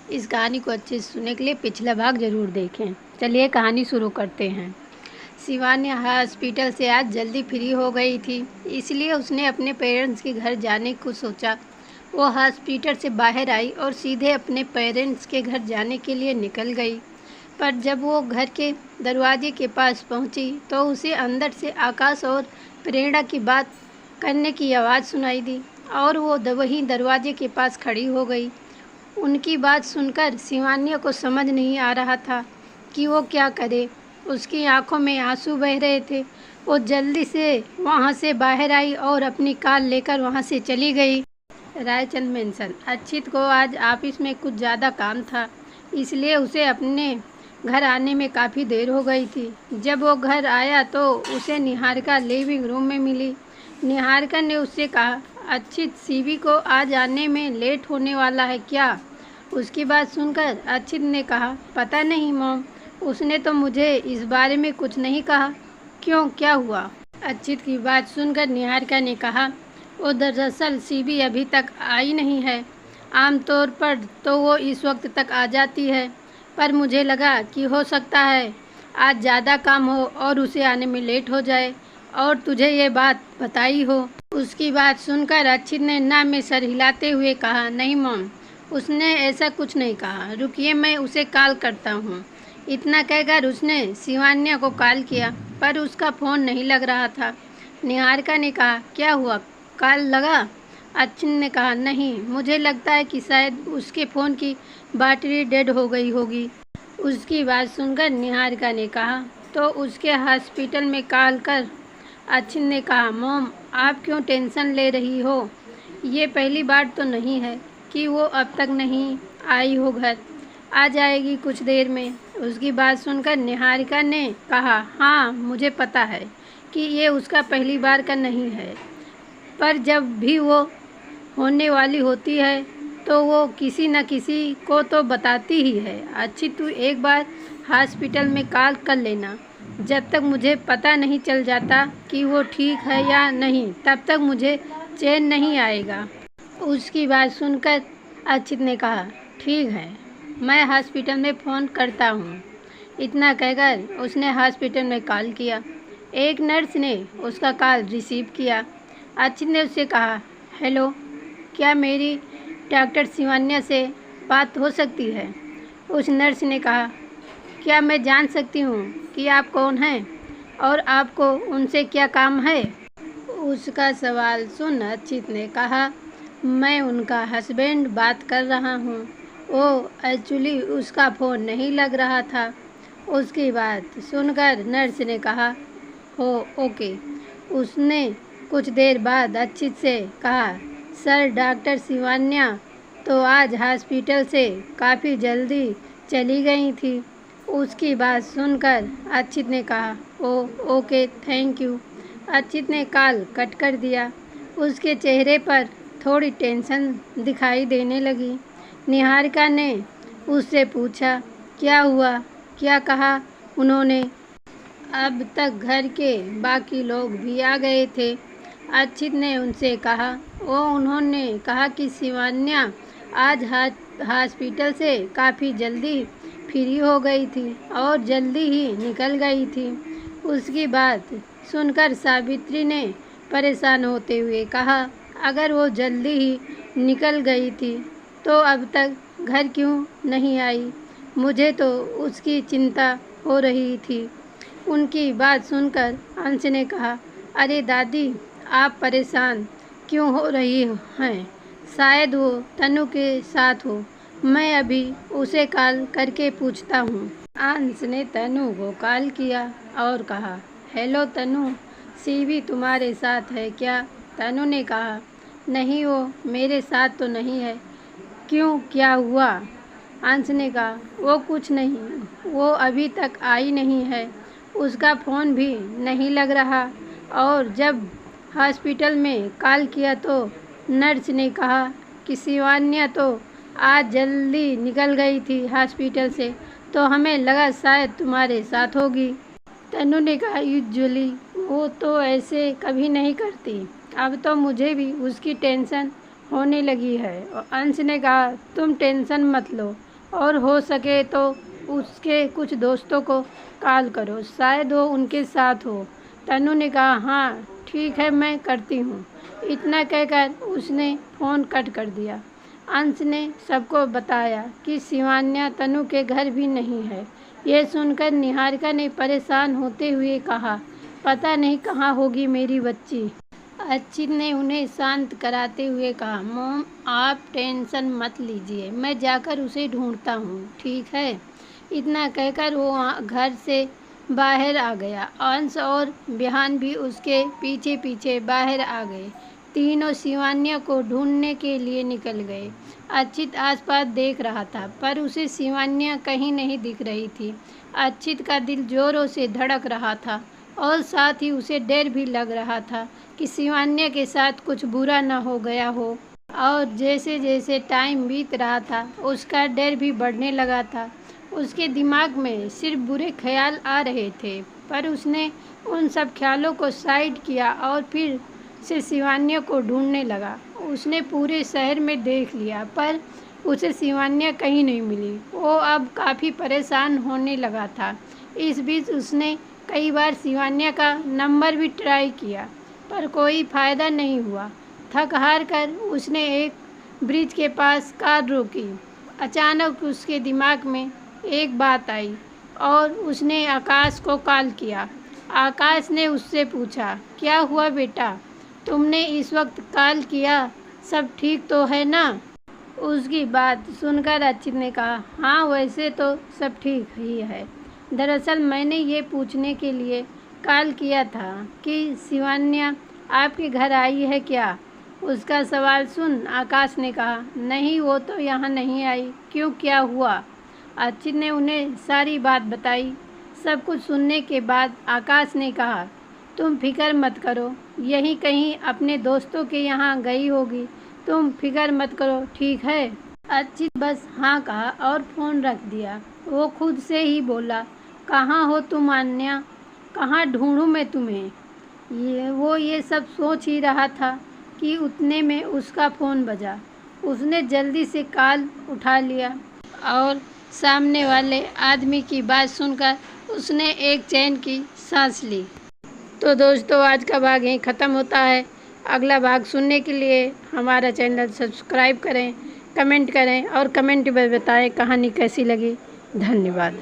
इस कहानी को अच्छे से सुनने के लिए पिछला भाग ज़रूर देखें। चलिए कहानी शुरू करते हैं। शिवानी हॉस्पिटल से आज जल्दी फ्री हो गई थी, इसलिए उसने अपने पेरेंट्स के घर जाने को सोचा। वो हॉस्पिटल से बाहर आई और सीधे अपने पेरेंट्स के घर जाने के लिए निकल गई। पर जब वो घर के दरवाजे के पास पहुंची तो उसे अंदर से आकाश और प्रेरणा की बात करने की आवाज़ सुनाई दी और वो वहीं दरवाजे के पास खड़ी हो गई। उनकी बात सुनकर शिवानी को समझ नहीं आ रहा था कि वो क्या करे। उसकी आंखों में आंसू बह रहे थे। वो जल्दी से वहाँ से बाहर आई और अपनी कार लेकर वहाँ से चली गई। रायचंद मेंशन। अक्षित को आज ऑफिस में कुछ ज़्यादा काम था, इसलिए उसे अपने घर आने में काफ़ी देर हो गई थी। जब वो घर आया तो उसे निहारिका लिविंग रूम में मिली। निहारिका ने उससे कहा, अक्षित सीवी को आज आने में लेट होने वाला है क्या? उसकी बात सुनकर अक्षित ने कहा, पता नहीं मॉम, उसने तो मुझे इस बारे में कुछ नहीं कहा। क्यों, क्या हुआ? अक्षित की बात सुनकर निहारिका ने कहा, वो दरअसल सीवी अभी तक आई नहीं है। आमतौर पर तो वो इस वक्त तक आ जाती है, पर मुझे लगा कि हो सकता है आज ज़्यादा काम हो और उसे आने में लेट हो जाए और तुझे ये बात बताई हो। उसकी बात सुनकर अक्षित ने ना में सर हिलाते हुए कहा, नहीं मॉम, उसने ऐसा कुछ नहीं कहा। रुकिए, मैं उसे कॉल करता हूँ। इतना कहकर उसने शिवानी को कॉल किया, पर उसका फ़ोन नहीं लग रहा था। निहारिका ने कहा, क्या हुआ, कॉल लगा? अक्षित ने कहा, नहीं, मुझे लगता है कि शायद उसके फ़ोन की बैटरी डेड हो गई होगी। उसकी बात सुनकर निहारिका ने कहा, तो उसके हॉस्पिटल में कॉल कर। अक्षित ने कहा, मॉम, आप क्यों टेंशन ले रही हो? ये पहली बार तो नहीं है कि वो अब तक नहीं आई हो घर। आ जाएगी कुछ देर में। उसकी बात सुनकर निहारिका ने कहा, हाँ, मुझे पता है कि ये उसका पहली बार का नहीं है, पर जब भी वो होने वाली होती है तो वो किसी न किसी को तो बताती ही है। अच्छी, तू एक बार हॉस्पिटल में कॉल कर लेना। जब तक मुझे पता नहीं चल जाता कि वो ठीक है या नहीं, तब तक मुझे चैन नहीं आएगा। उसकी बात सुनकर अक्षित ने कहा, ठीक है, मैं हॉस्पिटल में फ़ोन करता हूँ। इतना कहकर उसने हॉस्पिटल में कॉल किया। एक नर्स ने उसका कॉल रिसीव किया। अक्षित ने उससे कहा, हेलो, क्या मेरी डॉक्टर शिवानी से बात हो सकती है? उस नर्स ने कहा, क्या मैं जान सकती हूँ कि आप कौन हैं और आपको उनसे क्या काम है? उसका सवाल सुन अक्षित ने कहा, मैं उनका हस्बैंड बात कर रहा हूँ। वो एक्चुअली उसका फ़ोन नहीं लग रहा था। उसकी बात सुनकर नर्स ने कहा, हो ओके। उसने कुछ देर बाद अक्षित से कहा, सर, डॉक्टर शिवानी तो आज हॉस्पिटल से काफ़ी जल्दी चली गई थी। उसकी बात सुनकर अक्षित ने कहा, ओके, थैंक यू। अक्षित ने कॉल कट कर दिया। उसके चेहरे पर थोड़ी टेंशन दिखाई देने लगी। निहारिका ने उससे पूछा, क्या हुआ, क्या कहा उन्होंने? अब तक घर के बाकी लोग भी आ गए थे। अक्षित ने उनसे कहा, उन्होंने कहा कि शिवानी आज हॉस्पिटल से काफ़ी जल्दी फ्री हो गई थी और जल्दी ही निकल गई थी। उसकी बात सुनकर सावित्री ने परेशान होते हुए कहा, अगर वो जल्दी ही निकल गई थी तो अब तक घर क्यों नहीं आई? मुझे तो उसकी चिंता हो रही थी। उनकी बात सुनकर अंश ने कहा, अरे दादी, आप परेशान क्यों हो रही हैं? शायद वो तनु के साथ हो। मैं अभी उसे कॉल करके पूछता हूँ। अंश ने तनु को कॉल किया और कहा, हेलो तनु, सीवी तुम्हारे साथ है क्या? तनु ने कहा, नहीं, वो मेरे साथ तो नहीं है। क्यों, क्या हुआ? अंश ने कहा, वो कुछ नहीं, वो अभी तक आई नहीं है। उसका फ़ोन भी नहीं लग रहा और जब हॉस्पिटल में कॉल किया तो नर्स ने कहा कि शिवानी तो आज जल्दी निकल गई थी हॉस्पिटल से, तो हमें लगा शायद तुम्हारे साथ होगी। तनु ने कहा, यूजुअली वो तो ऐसे कभी नहीं करती, अब तो मुझे भी उसकी टेंशन होने लगी है। और अंश ने कहा, तुम टेंशन मत लो, और हो सके तो उसके कुछ दोस्तों को कॉल करो, शायद वो उनके साथ हो। तनु ने कहा, हाँ ठीक है, मैं करती हूँ। इतना कहकर उसने फ़ोन कट कर दिया। अंश ने सबको बताया कि शिवान्या तनु के घर भी नहीं है। यह सुनकर निहारिका ने परेशान होते हुए कहा, पता नहीं कहाँ होगी मेरी बच्ची। अच्युत ने उन्हें शांत कराते हुए कहा, मोम आप टेंशन मत लीजिए, मैं जाकर उसे ढूंढता हूँ, ठीक है। इतना कहकर वो घर से बाहर आ गया। अंश और बिहान भी उसके पीछे पीछे बाहर आ गए। तीनों शिवान्या को ढूंढने के लिए निकल गए। अच्युत आसपास देख रहा था, पर उसे शिवान्या कहीं नहीं दिख रही थी। अच्युत का दिल जोरों से धड़क रहा था और साथ ही उसे डर भी लग रहा था कि शिवान्या के साथ कुछ बुरा न हो गया हो। और जैसे जैसे टाइम बीत रहा था, उसका डर भी बढ़ने लगा था। उसके दिमाग में सिर्फ बुरे ख्याल आ रहे थे, पर उसने उन सब ख्यालों को साइड किया और फिर से शिवान्या को ढूंढने लगा। उसने पूरे शहर में देख लिया, पर उसे शिवान्या कहीं नहीं मिली। वो अब काफ़ी परेशान होने लगा था। इस बीच उसने कई बार शिवान्या का नंबर भी ट्राई किया, पर कोई फ़ायदा नहीं हुआ। थक हार कर उसने एक ब्रिज के पास कार रोकी। अचानक उसके दिमाग में एक बात आई और उसने आकाश को कॉल किया। आकाश ने उससे पूछा, क्या हुआ बेटा, तुमने इस वक्त कॉल किया, सब ठीक तो है ना? उसकी बात सुनकर अच्युत ने कहा, हाँ वैसे तो सब ठीक ही है। दरअसल मैंने ये पूछने के लिए कॉल किया था कि शिवान्या आपके घर आई है क्या? उसका सवाल सुन आकाश ने कहा, नहीं वो तो यहाँ नहीं आई। क्यों, क्या हुआ? अच्युत ने उन्हें सारी बात बताई। सब कुछ सुनने के बाद आकाश ने कहा, तुम फिक्र मत करो, यहीं कहीं अपने दोस्तों के यहाँ गई होगी, तुम फिक्र मत करो, ठीक है। अच्युत बस हाँ कहा और फ़ोन रख दिया। वो खुद से ही बोला, कहाँ हो तुम अन्या, कहाँ ढूंढूं मैं तुम्हें? वो ये सब सोच ही रहा था कि उतने में उसका फ़ोन बजा। उसने जल्दी से कॉल उठा लिया और सामने वाले आदमी की बात सुनकर उसने एक चैन की सांस ली। तो दोस्तों आज का भाग यहीं ख़त्म होता है। अगला भाग सुनने के लिए हमारा चैनल सब्सक्राइब करें, कमेंट करें और कमेंट में बताएं कहानी कैसी लगी। धन्यवाद।